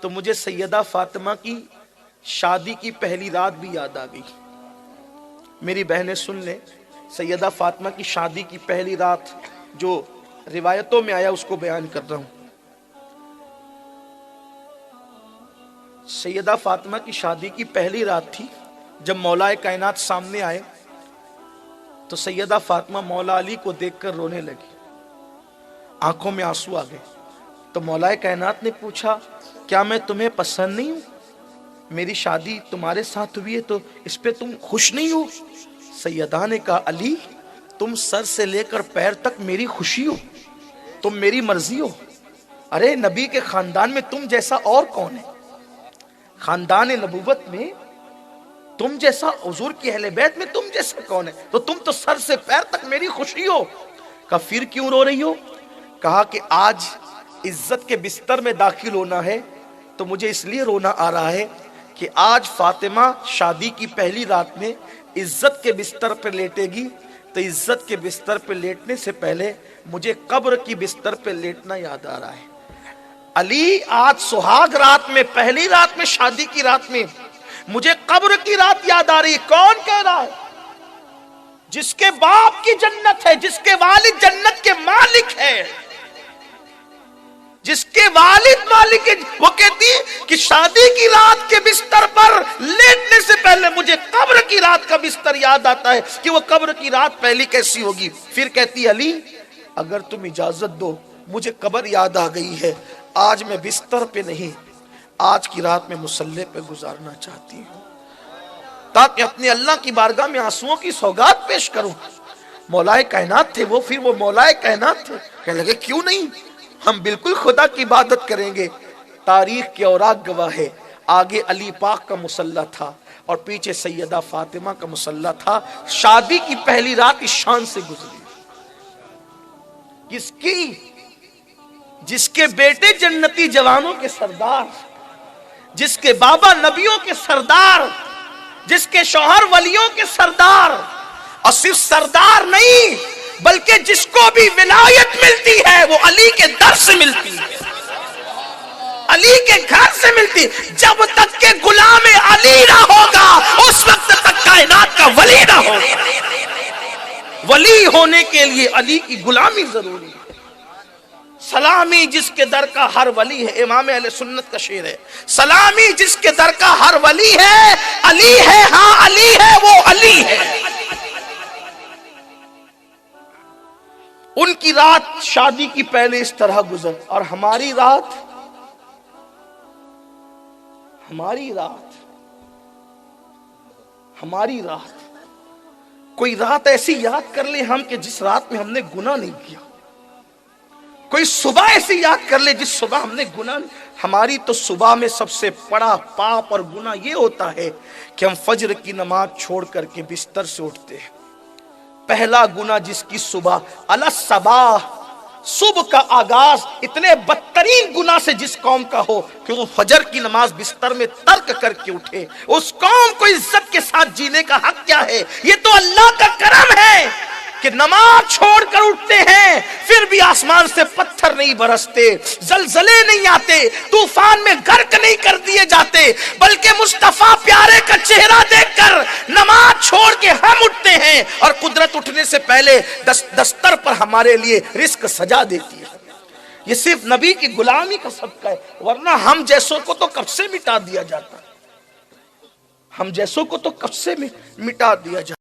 تو مجھے سیدہ فاطمہ کی شادی کی پہلی رات بھی یاد آ گئی۔ میری بہنیں سن لیں، سیدہ فاطمہ کی شادی کی پہلی رات جو روایتوں میں آیا اس کو بیان کر رہا ہوں۔ سیدہ فاطمہ کی شادی کی پہلی رات تھی جب مولا کائنات سامنے آئے تو سیدہ فاطمہ مولا علی کو دیکھ کر رونے لگی، آنکھوں میں آنسو آ گئے۔ تو مولا کائنات نے پوچھا کیا میں تمہیں پسند نہیں ہوں؟ میری شادی تمہارے ساتھ ہوئی ہے تو اس پہ تم خوش نہیں ہو؟ سیدہ نے کہا علی تم سر سے لے کر پیر تک میری خوشی ہو، تم میری مرضی ہو۔ ارے نبی کے خاندان میں تم جیسا اور کون ہے؟ خاندان نبوت میں تم جیسا، حضور کی اہل بیت میں تم جیسا کون ہے؟ تو تم تو سر سے پیر تک میری خوشی ہو۔ کہا پھر کیوں رو رہی ہو؟ کہا کہ آج عزت کے بستر میں داخل ہونا ہے تو مجھے اس لیے رونا آ رہا ہے کہ آج فاطمہ شادی کی پہلی رات میں عزت کے بستر پر لیٹے گی تو عزت کے بستر پہ لیٹنے سے پہلے مجھے قبر کی بستر پہ لیٹنا یاد آ رہا ہے۔ علی آج سہاگ رات میں، پہلی رات میں، شادی کی رات میں مجھے قبر کی رات یاد آ رہی ہے۔ کون کہہ رہا ہے؟ جس کے باپ کی جنت ہے، جس کے والد جنت کے مالک ہے، جس کے والد مالک ہے، وہ کہتی کہ شادی کی رات کے بستر پر لیٹنے سے پہلے مجھے قبر کی رات کا بستر یاد آتا ہے کہ وہ قبر کی رات پہلی کیسی ہوگی۔ پھر کہتی علی اگر تم اجازت دو مجھے قبر یاد آ گئی ہے، آج میں بستر پہ نہیں، آج کی رات میں مصلی پہ گزارنا چاہتی ہوں تاکہ اپنے اللہ کی بارگاہ میں آنسوؤں کی سوگات پیش کروں۔ مولا کائنات تھے وہ، پھر وہ مولا کائنات تھے، کہنے لگے کیوں نہیں، ہم بالکل خدا کی عبادت کریں گے۔ تاریخ کے اوراق گواہ ہے، آگے علی پاک کا مصلی تھا اور پیچھے سیدہ فاطمہ کا مصلی تھا۔ شادی کی پہلی رات اس شان سے گزری۔ کس کی؟ جس کے بیٹے جنتی جوانوں کے سردار، جس کے بابا نبیوں کے سردار، جس کے شوہر ولیوں کے سردار، اور صرف سردار نہیں بلکہ جس کو بھی ولایت ملتی ہے وہ علی کے در سے ملتی ہے، علی کے گھر سے ملتی ہے۔ جب تک کہ غلام علی نہ ہوگا اس وقت تک کائنات کا ولی نہ ہوگا۔ ولی ہونے کے لیے علی کی غلامی ضروری ہے۔ سلامی جس کے در کا ہر ولی ہے، امام اہل سنت کا شعر ہے، سلامی جس کے در کا ہر ولی ہے، علی ہے ہاں علی ہے وہ علی ہے۔ ان کی رات شادی کی پہلے اس طرح گزر، اور ہماری رات کوئی رات ایسی یاد کر لیں ہم کہ جس رات میں ہم نے گناہ نہیں کیا، کوئی صبح ایسی یاد کر لے جس صبح ہم نے گناہ نہیں۔ ہماری تو صبح میں سب سے بڑا پاپ اور گناہ یہ ہوتا ہے کہ ہم فجر کی نماز چھوڑ کر کے بستر سے اٹھتے ہیں۔ پہلا گناہ جس کی صبح الصباح، صبح کا آغاز اتنے بدترین گناہ سے جس قوم کا ہو کہ وہ فجر کی نماز بستر میں ترک کر کے اٹھے، اس قوم کو عزت کے ساتھ جینے کا حق کیا ہے؟ یہ تو اللہ کا کرم ہے کہ نماز چھوڑ کر اٹھتے ہیں پھر بھی آسمان سے پتھر نہیں برستے، زلزلے نہیں آتے، طوفان میں غرق نہیں کر دیے جاتے، بلکہ مصطفیٰ پیارے کا چہرہ دیکھ کر نماز چھوڑ کے ہم اٹھتے ہیں اور قدرت اٹھنے سے پہلے دستر پر ہمارے لیے رزق سجا دیتی ہے۔ یہ صرف نبی کی غلامی کا صدقہ ہے، ورنہ ہم جیسوں کو تو کب سے مٹا دیا جاتا، ہم جیسوں کو تو کب سے مٹا دیا جاتا۔